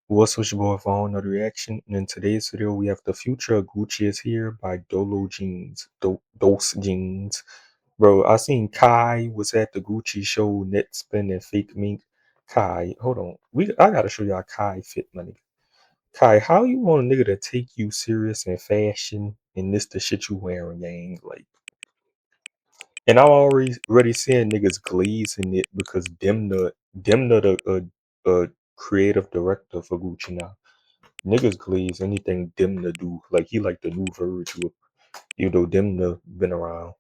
What's with your boy for another reaction? And in today's video, we have The Future of Gucci is Here by Dolo Jeans. Dose Jeans. Bro, I seen Kai was at the Gucci show, net spin and fake mink. Kai, hold on. I gotta show y'all Kai fit money. Kai, how you want a nigga to take you serious in fashion and this the shit you wearing, gang? Like, and I'm already seeing niggas glazing it because them the creative director for Gucci now. Niggas glaze anything Demna do. Like he like the new Virgil. Even though Demna been around.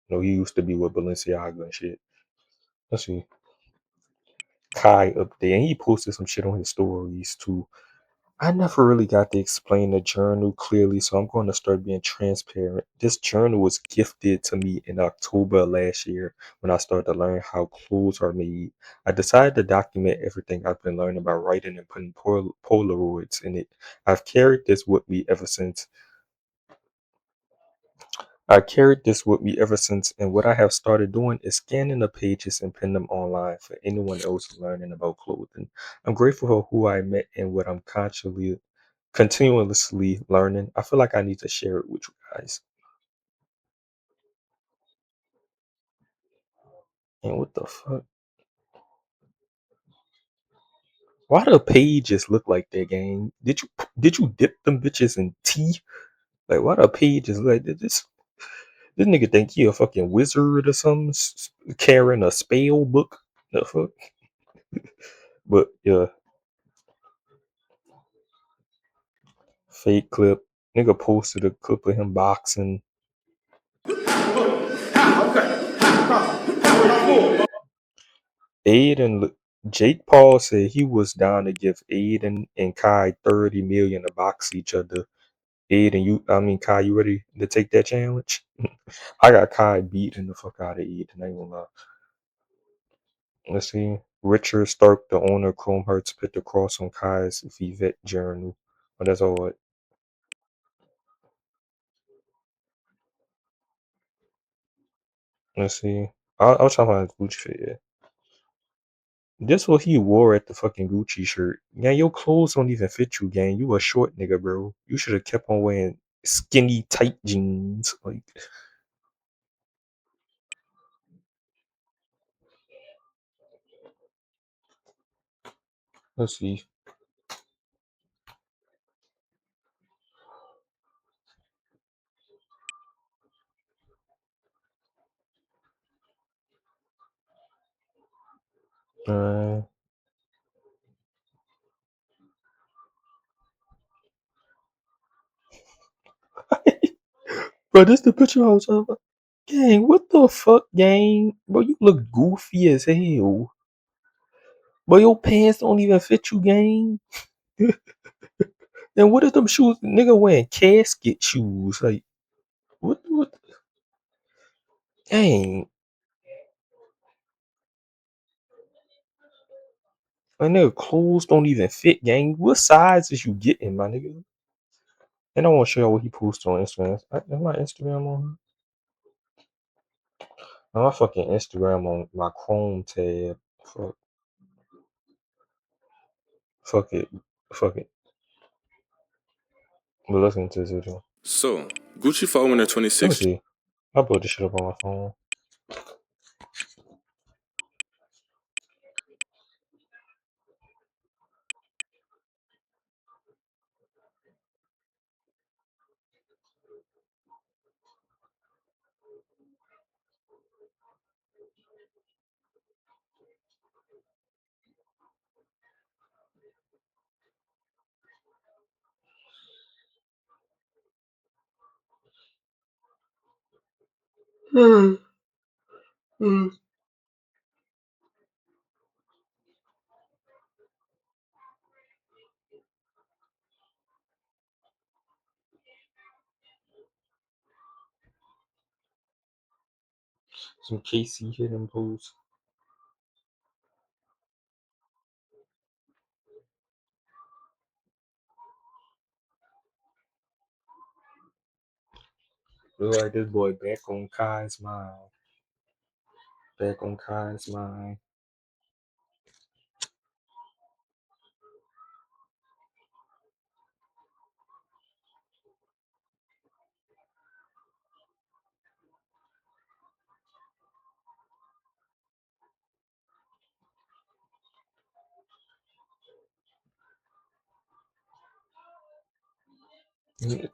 You know, he used to be with Balenciaga and shit. Let's see. Kai up there. And he posted some shit on his stories too. I never really got to explain the journal clearly, so I'm going to start being transparent. This journal was gifted to me in October of last year when I started to learn how clothes are made. I decided to document everything I've been learning about writing and putting Polaroids in it. I've carried this with me ever since. I carried this with me ever since, and what I have started doing is scanning the pages and pin them online for anyone else learning about clothing. I'm grateful for who I met and what I'm continuously learning. I feel like I need to share it with you guys. And what the fuck? Why do pages look like that, gang? Did you dip them bitches in tea? Like why do pages look like that? This nigga think he a fucking wizard or something, carrying a spell book. The fuck? But yeah, fake clip. Nigga posted a clip of him boxing. Aiden, Jake Paul said he was down to give Aiden and Kai 30 million to box each other. Kai, you ready to take that challenge? I got Kai beating the fuck out of Aiden. I ain't gonna lie. Let's see. Richard Stark, the owner of Chrome Hearts, put the cross on Kai's Vivette journal. But that's all right. Let's see. I'll try to find his Gucci fit, yeah. This what he wore at the fucking Gucci shirt. Yeah, your clothes don't even fit you, gang. You a short nigga, bro. You should have kept on wearing skinny, tight jeans. Like, let's see. Uh, bro, this the picture I was talking about. Gang, what the fuck, gang? Bro, you look goofy as hell. But your pants don't even fit you, gang. Then what are them shoes? Nigga wearing casket shoes. Like, what, gang. My nigga, clothes don't even fit, gang. What size is you getting, my nigga? And I want to show y'all what he posted on Instagram. Is my Instagram on? My fucking Instagram on my Chrome tab. Fuck, fuck it. Fuck it. But listen to this video. So, Gucci Fall Winter Let me 26. see. I put this shit up on my phone. Some Casey hidden posts. Look like this boy back on Kai's mind. Back on Kai's mind.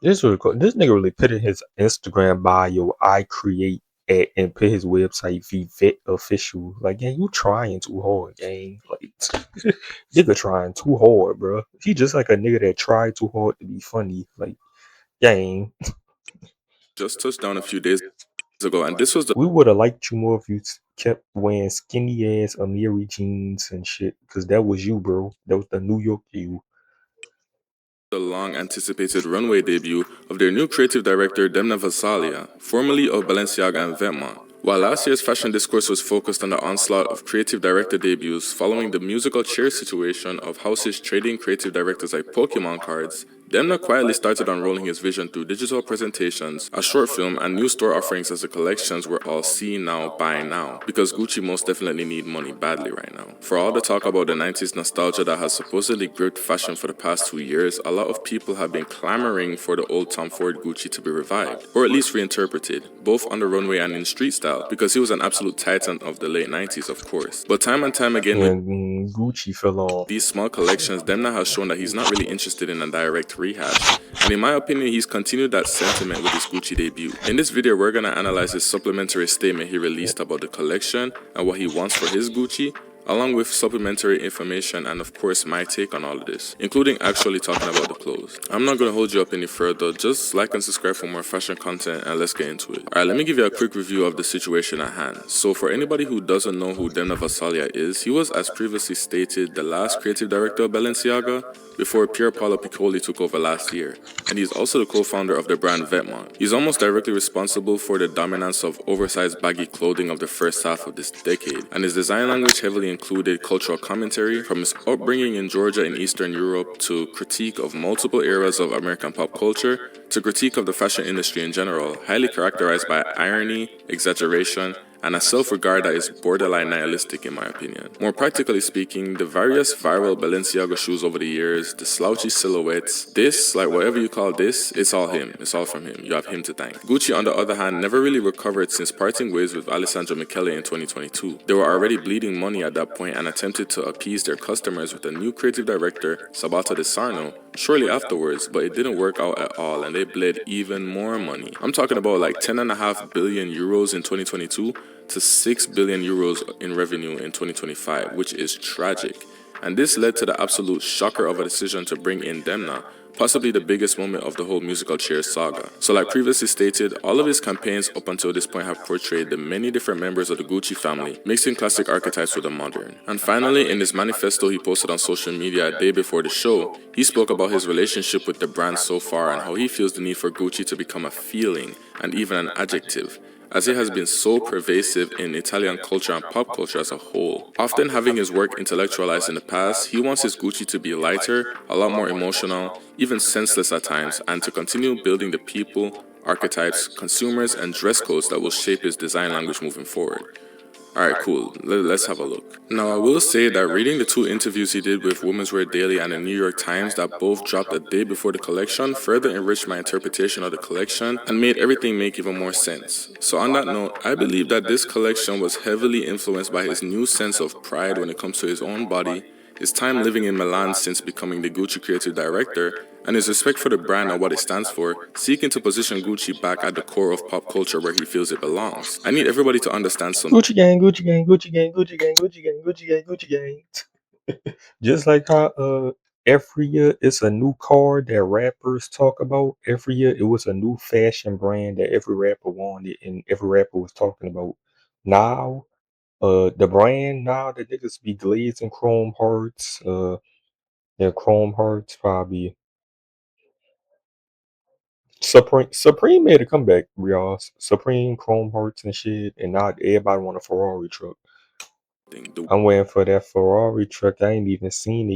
This really cool. This nigga really put in his Instagram bio, I create at, and put his website Vivet official. Like, yeah, you trying too hard, gang. Like, nigga trying too hard, bro. He just like a nigga that tried too hard to be funny. Like, gang. Just touched down a few days ago, and this was We would have liked you more if you kept wearing skinny ass Amiri jeans and shit, because that was you, bro. That was the New York you. the long anticipated runway debut of their new creative director Demna Vasalia, formerly of Balenciaga and Vetements. While last year's fashion discourse was focused on the onslaught of creative director debuts following the musical chair situation of houses trading creative directors like Pokemon cards, Demna quietly started unrolling his vision through digital presentations, a short film, and new store offerings as the collections were all see now, buy now, because Gucci most definitely need money badly right now. For all the talk about the 90s nostalgia that has supposedly gripped fashion for the past 2 years, a lot of people have been clamoring for the old Tom Ford Gucci to be revived, or at least reinterpreted, both on the runway and in street style, because he was an absolute titan of the late 90s, of course. But time and time again with And Gucci fell off. these small collections, Demna has shown that he's not really interested in a direct rehash. And in my opinion, he's continued that sentiment with his Gucci debut. In this video, we're gonna analyze his supplementary statement he released about the collection and what he wants for his Gucci, along with supplementary information and of course my take on all of this, including actually talking about the clothes. I'm not gonna hold you up any further, just like and subscribe for more fashion content and let's get into it. Alright, let me give you a quick review of the situation at hand. So for anybody who doesn't know who Demna Vasalia is, he was, as previously stated, the last creative director of Balenciaga before Pier Paolo Piccoli took over last year, and he's also the co-founder of the brand Vetements. He's almost directly responsible for the dominance of oversized baggy clothing of the first half of this decade, and his design language heavily included cultural commentary from his upbringing in Georgia in Eastern Europe to critique of multiple eras of American pop culture to critique of the fashion industry in general, highly characterized by irony, exaggeration, and a self-regard that is borderline nihilistic in my opinion. More practically speaking, the various viral Balenciaga shoes over the years, the slouchy silhouettes, this, like whatever you call this, it's all him. It's all from him. You have him to thank. Gucci, on the other hand, never really recovered since parting ways with Alessandro Michele in 2022. They were already bleeding money at that point and attempted to appease their customers with a new creative director, Sabata De Sarno, shortly afterwards, but it didn't work out at all and they bled even more money. I'm talking about like 10.5 billion euros in 2022 to 6 billion euros in revenue in 2025, which is tragic. And this led to the absolute shocker of a decision to bring in Demna, possibly the biggest moment of the whole musical chairs saga. So like previously stated, all of his campaigns up until this point have portrayed the many different members of the Gucci family, mixing classic archetypes with the modern. And finally, in this manifesto he posted on social media a day before the show, he spoke about his relationship with the brand so far and how he feels the need for Gucci to become a feeling and even an adjective, as it has been so pervasive in Italian culture and pop culture as a whole. Often having his work intellectualized in the past, he wants his Gucci to be lighter, a lot more emotional, even senseless at times, and to continue building the people, archetypes, consumers, and dress codes that will shape his design language moving forward. Alright, cool. Let's have a look. Now, I will say that reading the two interviews he did with Women's Wear Daily and the New York Times that both dropped a day before the collection further enriched my interpretation of the collection and made everything make even more sense. So on that note, I believe that this collection was heavily influenced by his new sense of pride when it comes to his own body, his time living in Milan since becoming the Gucci creative director, and his respect for the brand and what it stands for, seeking to position Gucci back at the core of pop culture where he feels it belongs. I need everybody to understand something. Gucci gang, Gucci gang, Gucci gang, Gucci gang, Gucci gang, Gucci gang, Gucci gang. Just like how every year it's a new car that rappers talk about. Every year it was a new fashion brand that every rapper wanted and every rapper was talking about. Now, the brand now the niggas be glazing chrome hearts. Yeah, chrome hearts probably. Supreme made a comeback, y'all. Supreme chrome hearts and shit, and now everybody want a Ferrari truck. The I'm waiting for that Ferrari truck. I ain't even seen it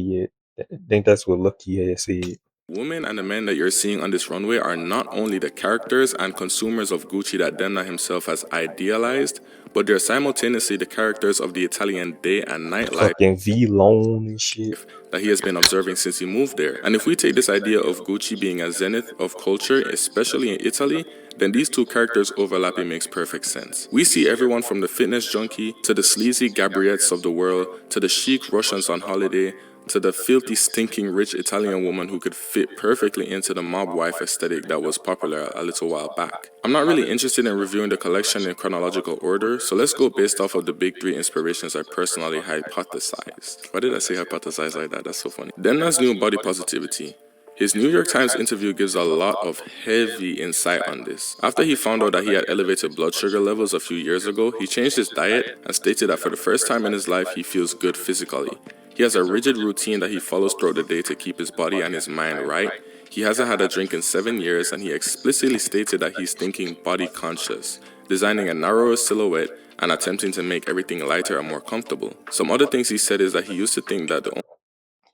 yet. I think that's what Lucky had said. women and the men that you're seeing on this runway are not only the characters and consumers of Gucci that Demna himself has idealized, but they're simultaneously the characters of the Italian day and nightlife Fucking V loan and shit. that he has been observing since he moved there. And if we take this idea of Gucci being a zenith of culture, especially in Italy, then these two characters overlapping makes perfect sense. We see everyone from the fitness junkie to the sleazy Gabriettes of the world to the chic Russians on holiday to the filthy, stinking, rich Italian woman who could fit perfectly into the mob wife aesthetic that was popular a little while back. I'm not really interested in reviewing the collection in chronological order, so let's go based off of the big three inspirations I personally hypothesized. Why did I say hypothesize like that? That's so funny. Demna's new body positivity. His New York Times interview gives a lot of heavy insight on this. After he found out that he had elevated blood sugar levels a few years ago, he changed his diet and stated that for the first time in his life, he feels good physically. He has a rigid routine that he follows throughout the day to keep his body and his mind right. He hasn't had a drink in 7 years, and he explicitly stated that he's thinking body conscious, designing a narrower silhouette and attempting to make everything lighter and more comfortable. Some other things he said is that he used to think that the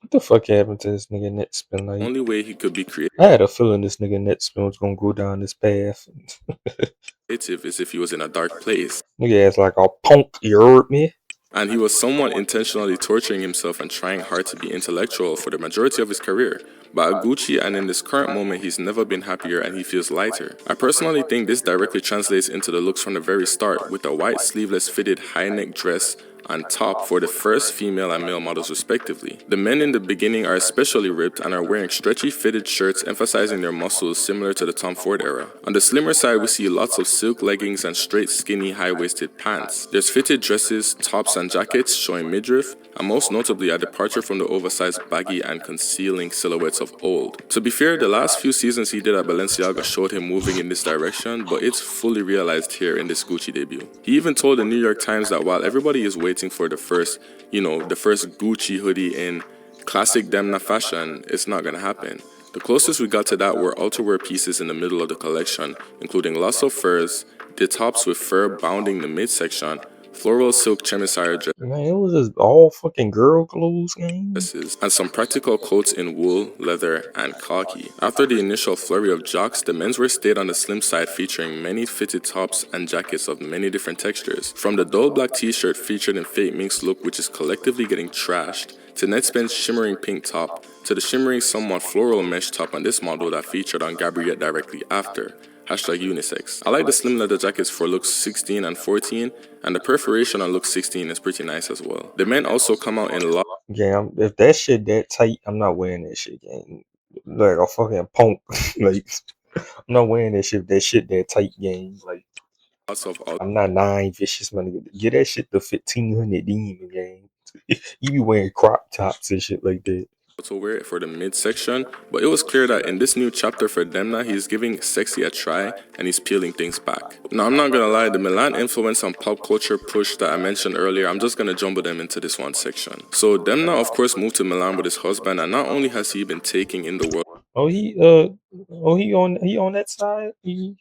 What the fuck happened to this nigga Netspin? Like, only way he could be I had a feeling this nigga Netspin was gonna go down this path. creative is if he was in a dark place. Nigga ass like a punk, you heard me? And he was somewhat intentionally torturing himself and trying hard to be intellectual for the majority of his career. But at Gucci and in this current moment, he's never been happier and he feels lighter. I personally think this directly translates into the looks from the very start, with a white sleeveless fitted high neck dress on top for the first female and male models respectively. The men in the beginning are especially ripped and are wearing stretchy fitted shirts emphasizing their muscles similar to the Tom Ford era. On the slimmer side, we see lots of silk leggings and straight skinny high-waisted pants. There's fitted dresses, tops and jackets showing midriff, and most notably a departure from the oversized baggy and concealing silhouettes of old. To be fair, the last few seasons he did at Balenciaga showed him moving in this direction, but it's fully realized here in this Gucci debut. He even told the New York Times that while everybody is waiting for the first Gucci hoodie in classic Demna fashion, it's not gonna happen. The closest we got to that were outerwear pieces in the middle of the collection, including lots of furs, the tops with fur bounding the midsection, floral silk chemisire Man, it was just all fucking girl clothes, gang. dresses, and some practical coats in wool, leather, and khaki. After the initial flurry of jocks, the menswear stayed on the slim side, featuring many fitted tops and jackets of many different textures. From the dull black t-shirt featured in Fate Mink's look, which is collectively getting trashed, to Netspin's shimmering pink top, to the shimmering somewhat floral mesh top on this model that featured on Gabriette directly after. #unisex. I like the slim leather jackets for looks 16 and 14, and the perforation on look 16 is pretty nice as well. The men also come out in Yeah, if that shit that tight, I'm not wearing that shit, gang. Like a fucking punk. Like, I'm not wearing that shit. That shit that tight, gang. Like, lots of I'm not nine vicious, man. Get that shit to 1500 demon, gang. You be wearing crop tops and shit like that. outerwear for the midsection, but it was clear that in this new chapter for Demna, he's giving sexy a try and he's peeling things back. Now, I'm not gonna lie, the Milan influence on pop culture push that I mentioned earlier, I'm just gonna jumble them into this one section. So, Demna, of course, moved to Milan with his husband, and not only has he been taking in the world Oh, he on that side. He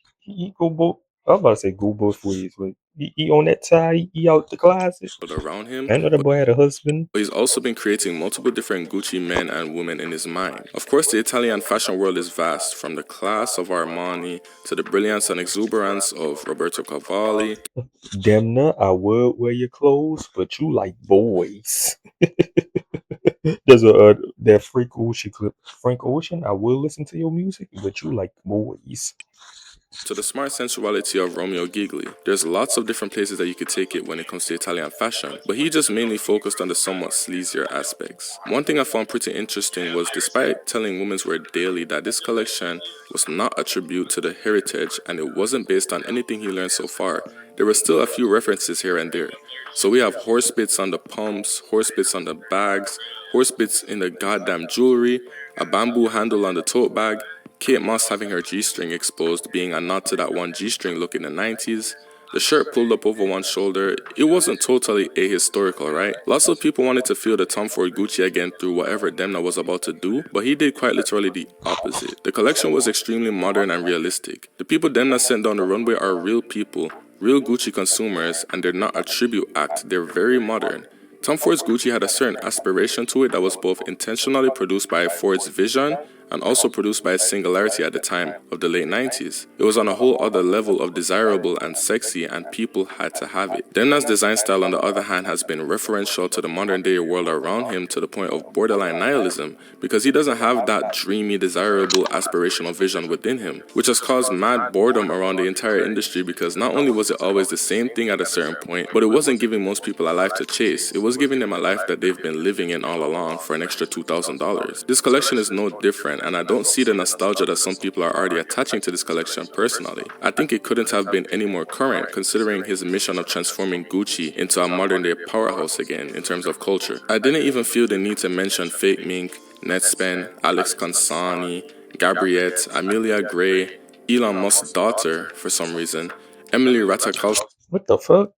go both. I was about to say go both ways, but he on that side. He out the closet. around him, I know that boy had a husband. but he's also been creating multiple different Gucci men and women in his mind. Of course, the Italian fashion world is vast, from the class of Armani to the brilliance and exuberance of Roberto Cavalli. Demna, I would wear your clothes, but you like boys. There's that Frank Ocean clip. Frank Ocean, I will listen to your music, but you like boys. To the smart sensuality of Romeo Gigli. There's lots of different places that you could take it when it comes to Italian fashion, but he just mainly focused on the somewhat sleazier aspects. One thing I found pretty interesting was, despite telling Women's Wear Daily that this collection was not a tribute to the heritage and it wasn't based on anything he learned so far, there were still a few references here and there. So we have horse bits on the pumps, horse bits on the bags, horse bits in the goddamn jewelry, a bamboo handle on the tote bag, Kate Moss having her G-string exposed, being a nod to that one G-string look in the 90s. The shirt pulled up over one shoulder. It wasn't totally ahistorical, right? Lots of people wanted to feel the Tom Ford Gucci again through whatever Demna was about to do, but he did quite literally the opposite. The collection was extremely modern and realistic. The people Demna sent down the runway are real people, real Gucci consumers, and they're not a tribute act, they're very modern. Tom Ford's Gucci had a certain aspiration to it that was both intentionally produced by Ford's vision and also produced by Singularity at the time of the late 90s. It was on a whole other level of desirable and sexy, and people had to have it. Demna's design style, on the other hand, has been referential to the modern day world around him to the point of borderline nihilism, because he doesn't have that dreamy, desirable, aspirational vision within him, which has caused mad boredom around the entire industry, because not only was it always the same thing at a certain point, but it wasn't giving most people a life to chase. It was giving them a life that they've been living in all along for an extra $2,000. This collection is no different, and I don't see the nostalgia that some people are already attaching to this collection personally. I think it couldn't have been any more current, considering his mission of transforming Gucci into a modern day powerhouse again in terms of culture. I didn't even feel the need to mention Fake Mink, Netspen, Alex Consani, Gabriette, Amelia Gray, Elon Musk's daughter for some reason, Emily Ratajkowski, What the fuck?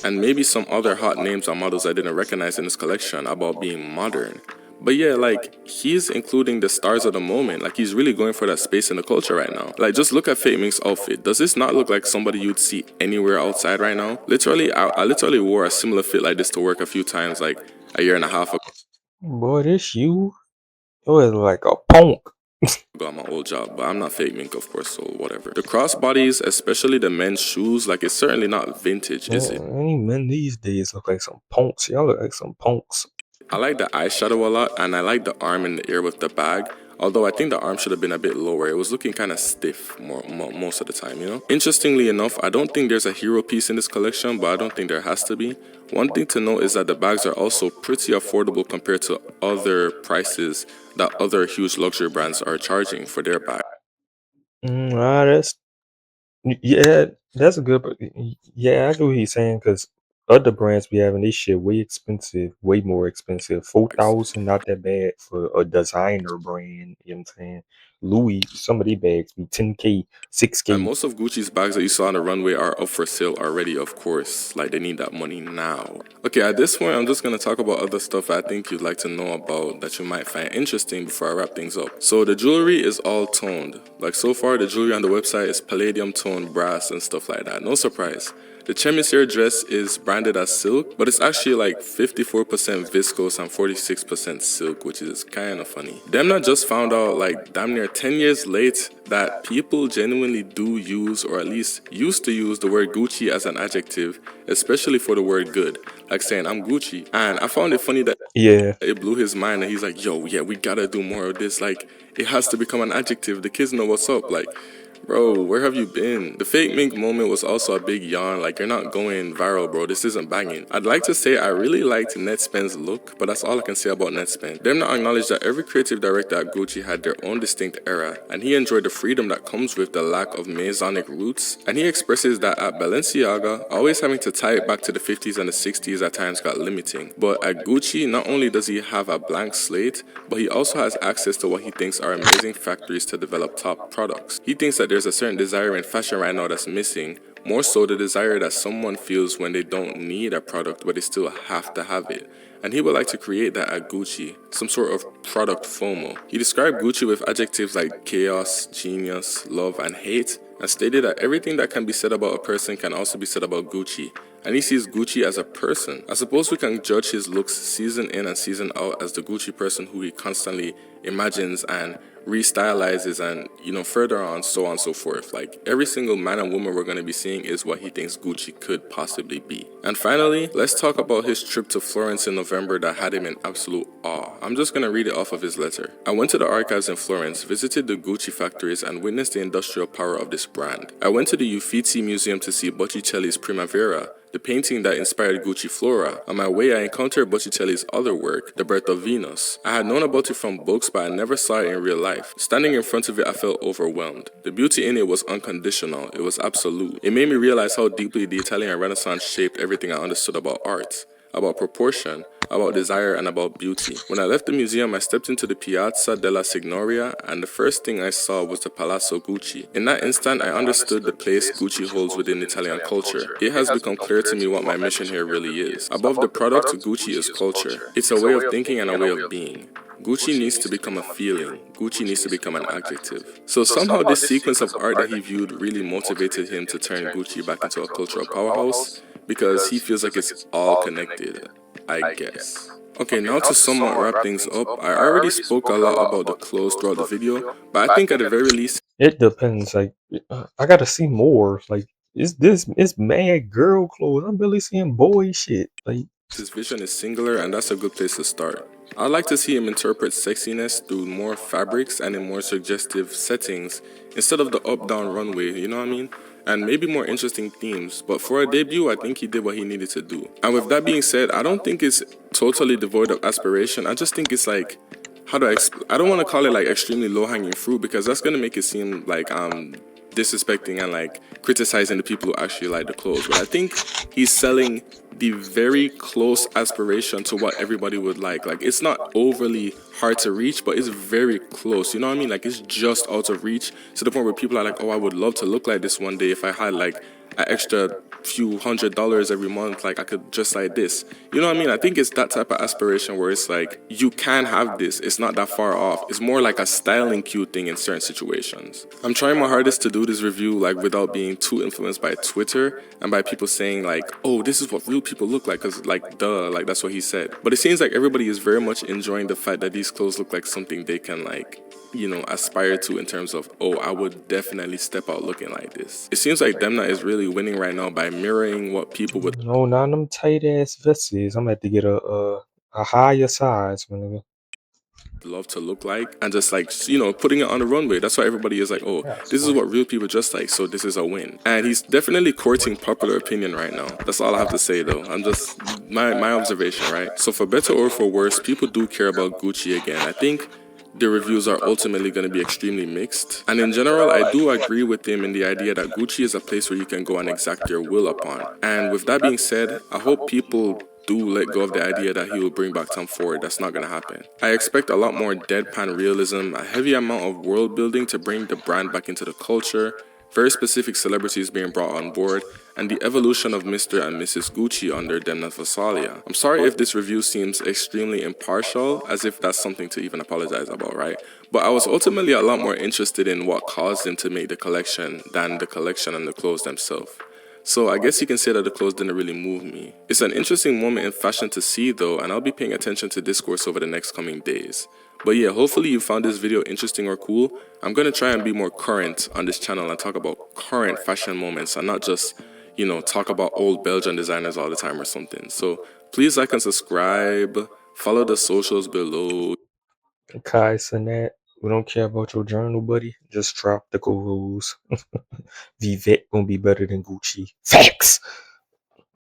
and maybe some other hot names on models I didn't recognize in this collection about being modern. But yeah, like, he's including the stars of the moment. Like, he's really going for that space in the culture right now. Like, just look at Fate Mink's outfit. Does this not look like somebody you'd see anywhere outside right now? Literally, I literally wore a similar fit like this to work a few times, like a year and a half Boy, this you. It was like a punk. ago at my old job, but I'm not Fake Mink, of course, so whatever. The crossbodies, especially the men's shoes, like, it's certainly not vintage, is it? Any men these days look like some punks. Y'all look like some punks. I like the eyeshadow a lot, and I like the arm in the ear with the bag. Although I think the arm should have been a bit lower. It was looking kind of stiff most of the time, you know? Interestingly enough, I don't think there's a hero piece in this collection, but I don't think there has to be. One thing to note is that the bags are also pretty affordable compared to other prices that other huge luxury brands are charging for their bags. That's yeah, that's a good. Yeah, I get what he's saying because other brands be having this shit way expensive, way more expensive. 4,000, not that bad for a designer brand. You know what I'm saying? Louis, some of these bags be 10K, And 6K. most of Gucci's bags that you saw on the runway are up for sale already, of course. Like, they need that money now. Okay, at this point, I'm just going to talk about other stuff I think you'd like to know about that you might find interesting before I wrap things up. So the jewelry is all toned. Like, so far, the jewelry on the website is palladium toned brass and stuff like that. No surprise. The chemisier dress is branded as silk, but it's actually like 54% viscose and 46% silk, which is kind of funny. Demna just found out, like, damn near 10 years late, that people genuinely do use, or at least used to use, the word Gucci as an adjective, especially for the word good, like saying I'm Gucci. And I found it funny that Yeah, it blew his mind, and he's like, yo, yeah, we gotta do more of this. Like, it has to become an adjective. The kids know what's up. Like, bro, where have you been? The Fake Mink moment was also a big yawn. Like, you're not going viral, bro. This isn't banging. I'd like to say I really liked Netspen's look, but that's all I can say about Netspen. Them not acknowledge that every creative director at Gucci had their own distinct era, and he enjoyed the freedom that comes with the lack of Masonic roots. And he expresses that at Balenciaga, always having to tie it back to the 50s and the 60s at times got limiting. But at Gucci, not only does he have a blank slate, but he also has access to what he thinks are amazing factories to develop top products. He thinks that there's a certain desire in fashion right now that's missing, more so the desire that someone feels when they don't need a product but they still have to have it. And he would like to create that at Gucci, some sort of product FOMO. He described Gucci with adjectives like chaos, genius, love, and hate, and stated that everything that can be said about a person can also be said about Gucci. And he sees Gucci as a person. I suppose we can judge his looks season in and season out as the Gucci person who he constantly imagines and restylizes, and further on, so on and so forth. Like, every single man and woman we're going to be seeing is what he thinks Gucci could possibly be. And finally, let's talk about his trip to Florence in November that had him in absolute awe. I'm just going to read it off of his letter. I went to the archives in Florence, visited the Gucci factories, and witnessed the industrial power of this brand. I went to the Uffizi Museum to see Botticelli's Primavera, the painting that inspired Gucci Flora. On my way, I encountered Botticelli's other work, The Birth of Venus. I had known about it from books, but I never saw it in real life. Standing in front of it, I felt overwhelmed. The beauty in it was unconditional. It was absolute. It made me realize how deeply the Italian Renaissance shaped everything I understood about art, about proportion, about desire, and about beauty. When I left the museum, I stepped into the Piazza della Signoria, and the first thing I saw was the Palazzo Gucci. In that instant, I understood the place Gucci holds within Italian culture. It has become clear to me what my mission here really is. Above the product, Gucci is culture. It's a way of thinking and a way of being. Gucci needs to become a feeling. Gucci needs to become an adjective. So somehow this sequence of art that he viewed really motivated him to turn Gucci back into a cultural powerhouse, because he feels like it's all connected, I guess. Okay, now to somewhat wrap things up, I already spoke a lot about the clothes throughout the video, but I think at the very least, It depends. Like, I gotta see more. Like, is this it's mad girl clothes? I'm really seeing boy shit. Like, his vision is singular, and that's a good place to start. I'd like to see him interpret sexiness through more fabrics and in more suggestive settings instead of the up down runway, you know what I mean? And maybe more interesting themes. But for a debut, I think he did what he needed to do. And with that being said, I don't think it's totally devoid of aspiration. I just think it's like, I don't want to call it like extremely low hanging fruit because that's gonna make it seem like disrespecting and like criticizing the people who actually like the clothes. But I think he's selling the very close aspiration to what everybody would like. Like it's not overly hard to reach, but it's very close. You know what I mean? Like it's just out of reach to the point where people are like, oh, I would love to look like this one day if I had like an extra few $100s every month, like I could just like this. You know what I mean? I think it's that type of aspiration where it's like you can have this. It's not that far off. It's more like a styling cue thing in certain situations. I'm trying my hardest to do this review like without being too influenced by Twitter and by people saying like, oh, this is what real people look like, because like duh, like that's what he said. But it seems like everybody is very much enjoying the fact that these clothes look like something they can like, you know, aspire to in terms of, oh, I would definitely step out looking like this. It seems like Demna is really winning right now by mirroring what people would no, not them tight ass vests. I'm gonna have to get a higher size, my nigga. love to look like and just like, you know, putting it on the runway. That's why everybody is like, oh, Yeah, this is smart. what real people dress like, so this is a win. And he's definitely courting popular opinion right now. That's all I have to say though. I'm just my observation, right? So for better or for worse, people do care about Gucci again. I think the reviews are ultimately going to be extremely mixed. And in general, I do agree with him in the idea that Gucci is a place where you can go and exact your will upon. And with that being said, I hope people do let go of the idea that he will bring back Tom Ford. That's not going to happen. I expect a lot more deadpan realism, a heavy amount of world building to bring the brand back into the culture, very specific celebrities being brought on board, and the evolution of Mr. and Mrs. Gucci under Demna Gvasalia. I'm sorry if this review seems extremely impartial, as if that's something to even apologize about, right? But I was ultimately a lot more interested in what caused him to make the collection than the collection and the clothes themselves. So I guess you can say that the clothes didn't really move me. It's an interesting moment in fashion to see though, and I'll be paying attention to discourse over the next coming days. But yeah, hopefully you found this video interesting or cool. I'm gonna try and be more current on this channel and talk about current fashion moments and not just, you know, talk about old Belgian designers all the time or something. So please like and subscribe, follow the socials below. Kai Cenat, we don't care about your journal, buddy. Just drop the clothes. Vivette gonna be better than Gucci. Facts.